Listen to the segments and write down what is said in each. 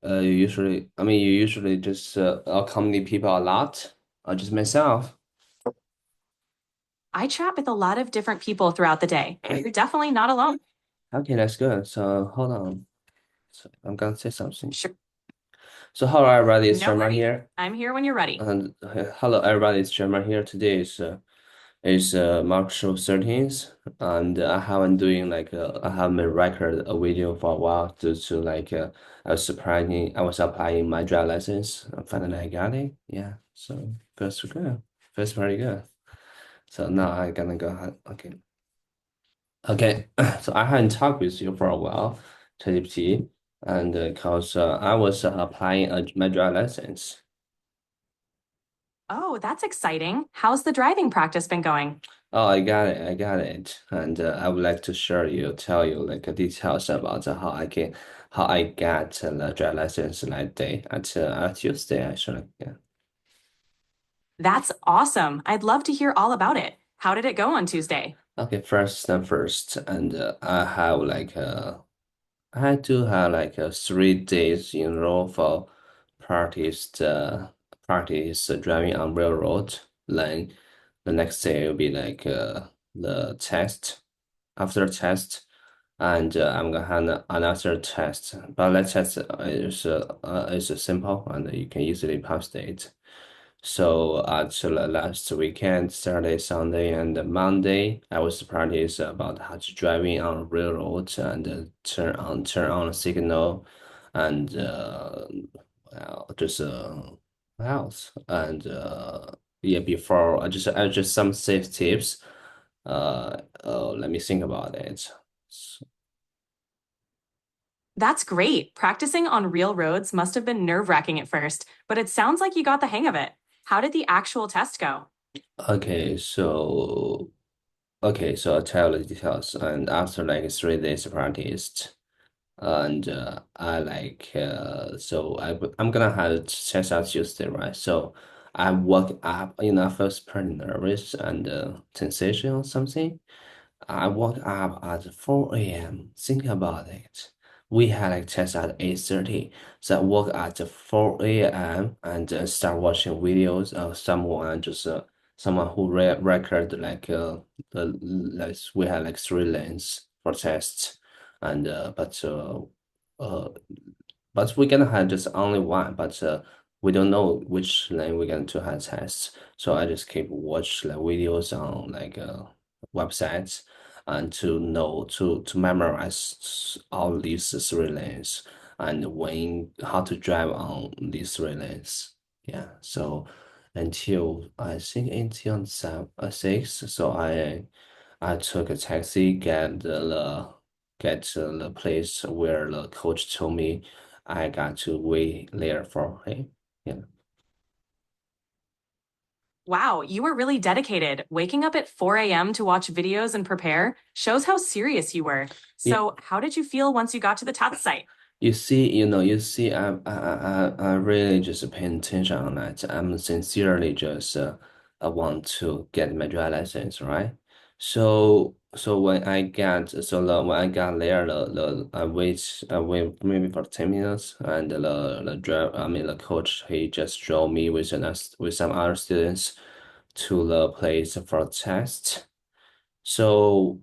you usually just accompany people a lot, or just myself? I chat with a lot of different people throughout the day. You're definitely not alone. Okay, that's good. So hold on. So I'm gonna say something. Sure. So hello everybody, it's No Sherman worries. here. I'm here when you're ready. And hello everybody, it's Sherman here. Today is March 13th, and I haven't doing I haven't record a video for a while due to I was applying my driver license. And finally I got it. Yeah, so feels good. Feels very good. So now I gonna go ahead. Okay. Okay. So I haven't talked with you for a while, ChatGPT, and cause I was applying my driver license. Oh, that's exciting. How's the driving practice been going? Oh, I got it. I got it. And I would like to tell you details about how I got the driver license that day at Tuesday actually. Yeah. That's awesome. I'd love to hear all about it. How did it go on Tuesday? Okay, first, and I do have 3 days in a row for practice driving on railroad. Then the next day will be the test. After test, and I'm gonna have another test. But that test is simple and you can easily pass it. So actually last weekend, Saturday, Sunday, and Monday, I was practice about how to driving on railroad and turn on the signal and well just what else and yeah before I just some safe tips. Let me think about it. That's great. Practicing on real roads must have been nerve-wracking at first, but it sounds like you got the hang of it. How did the actual test go? Okay, so I'll tell the details. And after 3 days practiced, and I'm gonna have a test on Tuesday, right? So I woke up, I felt pretty nervous and sensation or something. I woke up at 4 a.m. Think about it. We had test at 8:30. So I woke at 4 a.m. and start watching videos of someone who record we had 3 lanes for tests and uh but we're gonna have just only one, but we don't know which lane we're going to have tests. So I just keep watch videos on websites and to memorize all these 3 lanes and when how to drive on these 3 lanes. Yeah. So until 6, so I took a taxi, get to the place where the coach told me I got to wait there for him. Yeah. Wow, you were really dedicated. Waking up at 4 a.m. to watch videos and prepare shows how serious you were. Yeah. So, how did you feel once you got to the test site? I really just paying attention on that. I'm sincerely just I want to get my driver license, right? When I got there, I wait maybe for 10 minutes, and the coach he just drove me with some other students to the place for a test. So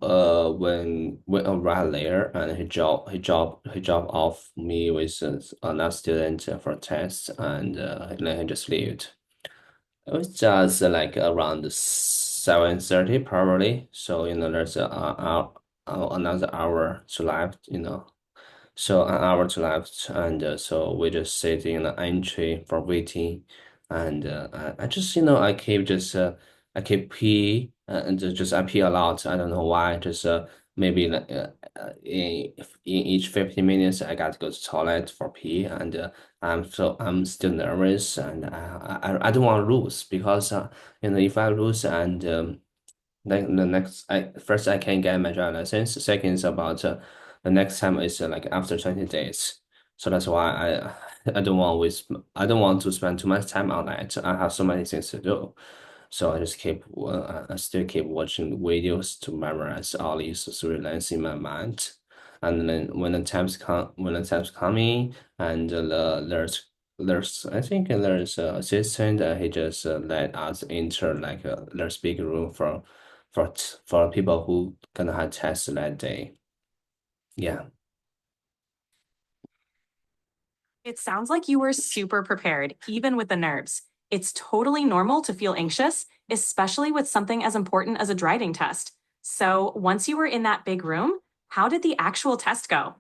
when I arrived there and he dropped off me with another student for a test and then he just left. It was just around 7:30 probably. So there's another hour to left. So an hour to left, and so we just sit in the entry for waiting, and I just I keep pee and just I pee a lot. I don't know why. Just maybe in each 15 minutes I got to go to toilet for pee, and I'm still nervous, and I don't want to lose because if I lose and then the next, first I can get my driver license. Second is about the next time is after 20 days. So that's why I don't want to spend too much time on that. I have so many things to do. So I still keep watching videos to memorize all these 3 lines in my mind. And then when the time's coming, and there's I think there's a assistant, he just let us enter like there's big room for people who gonna have tests that day. Yeah. It sounds like you were super prepared, even with the nerves. It's totally normal to feel anxious, especially with something as important as a driving test. So, once you were in that big room, how did the actual test go?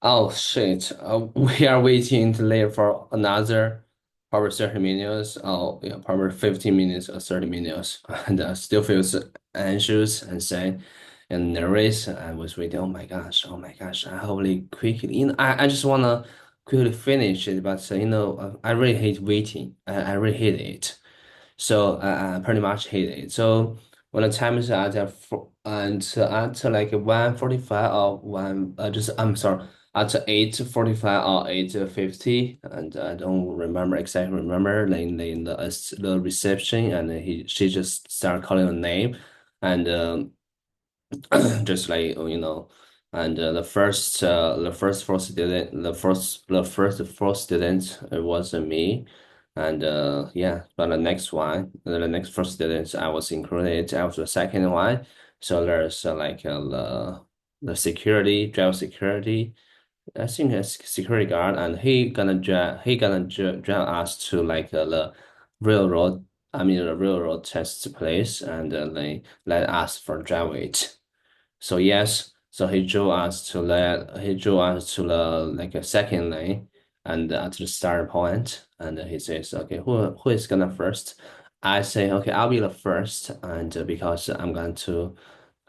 Oh shit. We are waiting to later for another probably 30 minutes. Oh yeah, probably 15 minutes or 30 minutes. And still feels anxious and sad and nervous. I was waiting, oh my gosh, I hope they quickly, I just wanna quickly finish it, but I really hate waiting. I really hate it. So I pretty much hate it. So when the time is at like 1:45 or I'm sorry, at 8:45 or 8:50, and I don't remember exactly remember the reception, and she just started calling the name, and just like and the first four student the first four students, it wasn't me. And yeah, but the next four students I was included, I was the second one. So there's the security, drive security, I think a security guard, and drive us to like the railroad the railroad test place, and they let us for drive it. So yes, so he drew us to the like a second lane, and at the start point, and he says, okay, who is gonna first? I say, okay, I'll be the first, and because I'm going to,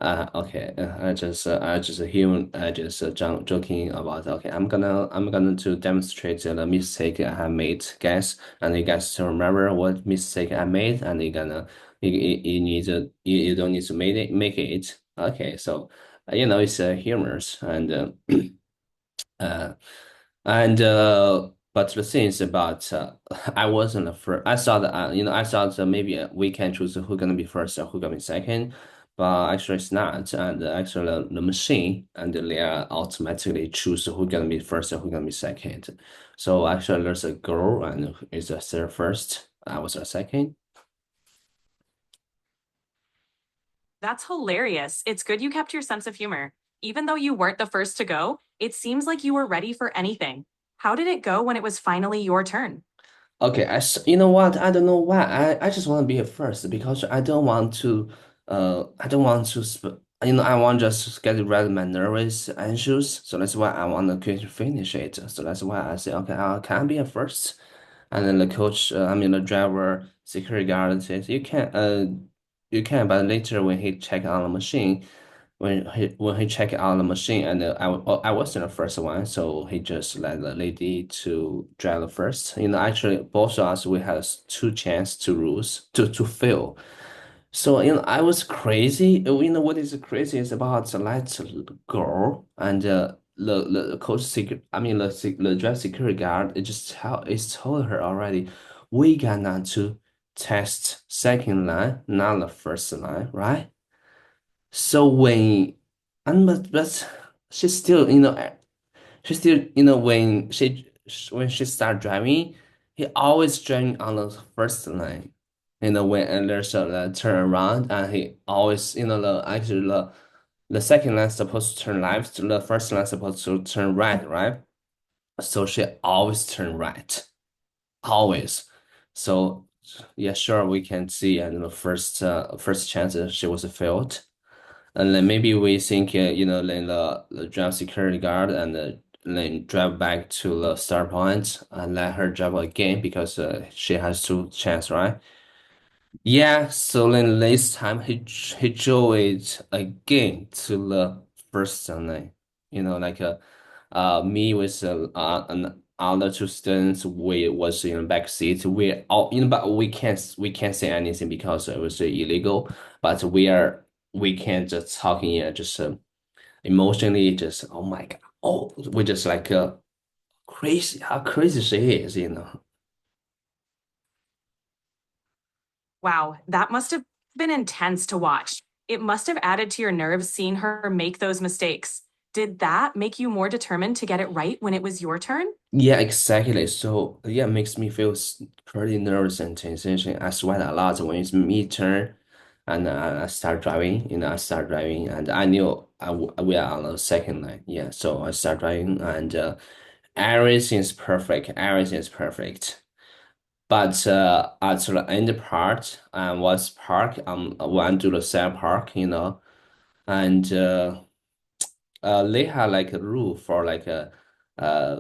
okay, I just human, I just joking about, okay, I'm gonna to demonstrate the mistake I have made, guys, and you guys to remember what mistake I made, and you need to you don't need to make it. Okay, so it's humorous, uh, but the thing is about I wasn't the first. I thought I thought maybe we can choose who gonna be first or who gonna be second, but actually it's not. And actually the machine and they are automatically choose who gonna be first or who gonna be second. So actually there's a girl and is a third first. I was a second. That's hilarious. It's good you kept your sense of humor. Even though you weren't the first to go, it seems like you were ready for anything. How did it go when it was finally your turn? Okay, you know what? I don't know why. I just want to be a first because I don't want to I want just to get rid of my nervous anxious. So that's why I want to quickly finish it. So that's why I say, okay, I can be a first. And then the coach, the driver, security guard says, you can, but later when he check on the machine, when he checked out the machine, and I wasn't the first one, so he just let the lady to drive the first. Actually, both of us we had two chance to lose to fail. So I was crazy. What is crazy is about the light girl and the coach secret. The drive security guard. It's told her already. We got to test second line, not the first line, right? So but she still, when she start driving, he always driving on the first line. When and there's a turn around, and he always, the second line supposed to turn left, the first line supposed to turn right, right? So she always turn right, always. So yeah, sure, we can see, and the first chance she was failed. And then maybe we think, then the drive security guard, and then drive back to the start point and let her drive again because she has two chance, right? Yeah, so then this time he drove it again to the first lane. Like me with an other two students, we was in the back seat. We all but we can't say anything because it was illegal. But we can't just talking here, just emotionally, just oh my God, oh we just like crazy how crazy she is. Wow, that must have been intense to watch. It must have added to your nerves seeing her make those mistakes. Did that make you more determined to get it right when it was your turn? Yeah, exactly. So yeah, it makes me feel pretty nervous and tension. I sweat a lot when it's me turn, and I start driving. I start driving, and I knew we are on the second line. Yeah, so I start driving, and everything's perfect. Everything's perfect. But at the end part, was park. Went to the side park. And they have like a rule for like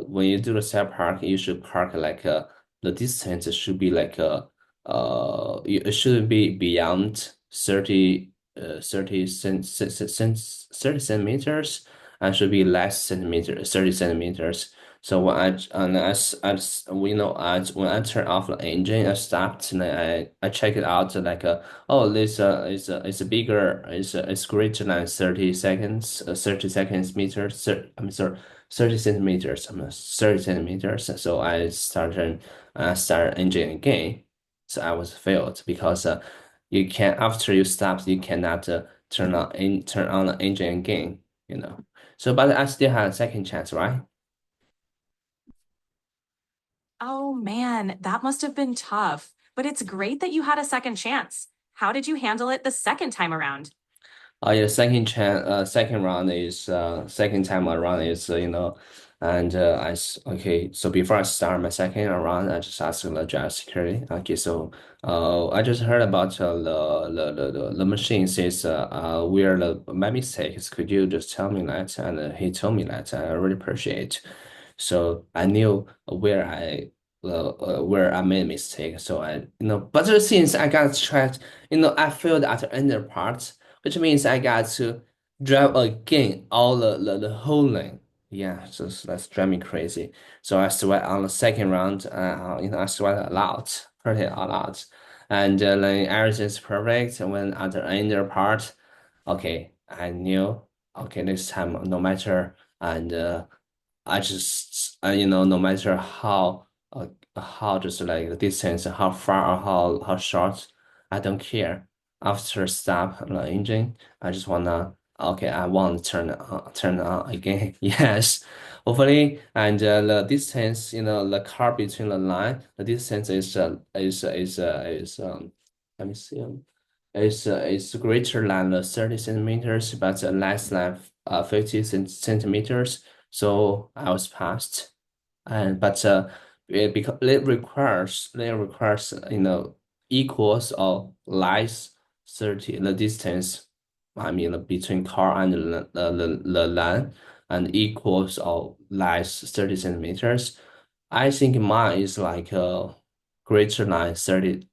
when you do the side park, you should park like the distance should be like it shouldn't be beyond 30 centimeters and should be less centimeter 30 centimeters. So when I and as we know as when I turn off the engine, I stopped and I check it out like oh, this it's a bigger, it's greater than 30 seconds, 30 seconds meters. I'm sorry, 30 centimeters. 30 centimeters. So I start engine again. So I was failed because you can after you stop, you cannot turn on the engine again. You know. So, but I still had a second chance, right? Oh man, that must have been tough. But it's great that you had a second chance. How did you handle it the second time around? Yeah, second round is second time around is and okay. So before I start my second round, I just asked the driver security. Okay, so I just heard about the machine says where my mistake is. Could you just tell me that? And he told me that. I really appreciate. So I knew where I made a mistake. So but since I got tracked, I failed at the end part, which means I got to drive again all the whole lane. Yeah, so that's driving me crazy. So I sweat on the second round. I sweat a lot, pretty a lot, and then everything's perfect. And when at the end part, okay, I knew okay this time no matter and. I just, no matter how just like the distance, how far or how short, I don't care. After stop the engine, I just wanna, okay, I want to turn on again. Yes, hopefully, and the distance, the car between the line, the distance is let me see, is greater than the 30 centimeters, but less than 50 centimeters. So I was passed, and but because it requires equals or less 30 the distance. I mean between car and the line and equals or less 30 centimeters. I think mine is like greater than 30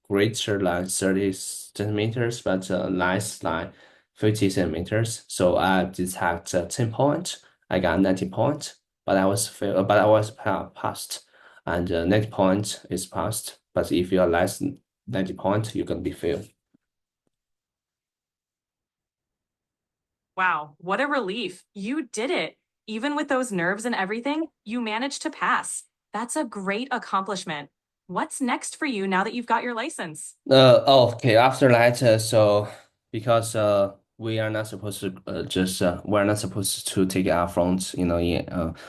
centimeters, but less than 50 centimeters. So I detect 10 point. I got 90 point, but I was passed, and 90 point is passed. But if you are less than 90 point, you're gonna be failed. Wow, what a relief. You did it. Even with those nerves and everything, you managed to pass. That's a great accomplishment. What's next for you now that you've got your license? Okay. After that, so because we are not supposed to just we're not supposed to take our phones, when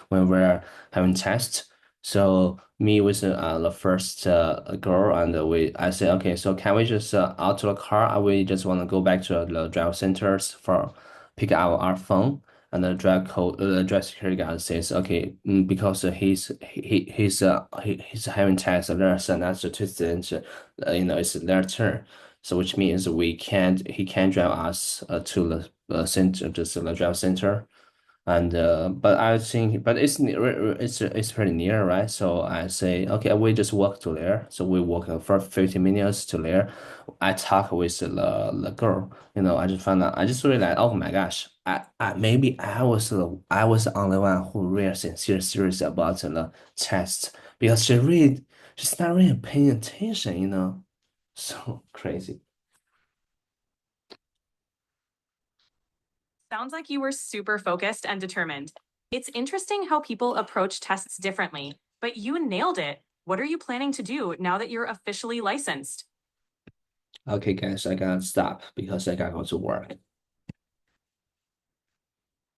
we're having tests. So me with the first girl, and I said, okay, so can we just out to the car? We just want to go back to the drive centers for pick up our phone. And the drive security guard says, okay, because he's having tests, there's another student it's their turn. So which means he can't drive us to the center, just the drive center. And but I think, but it's pretty near, right? So I say, okay, we just walk to there. So we walk for 15 minutes to there. I talk with the girl. I just found out. I just realized, oh my gosh, maybe I was the only one who really serious about the test because she's not really paying attention. So crazy. Sounds like you were super focused and determined. It's interesting how people approach tests differently, but you nailed it. What are you planning to do now that you're officially licensed? Okay, guys, I gotta stop because I gotta go to work.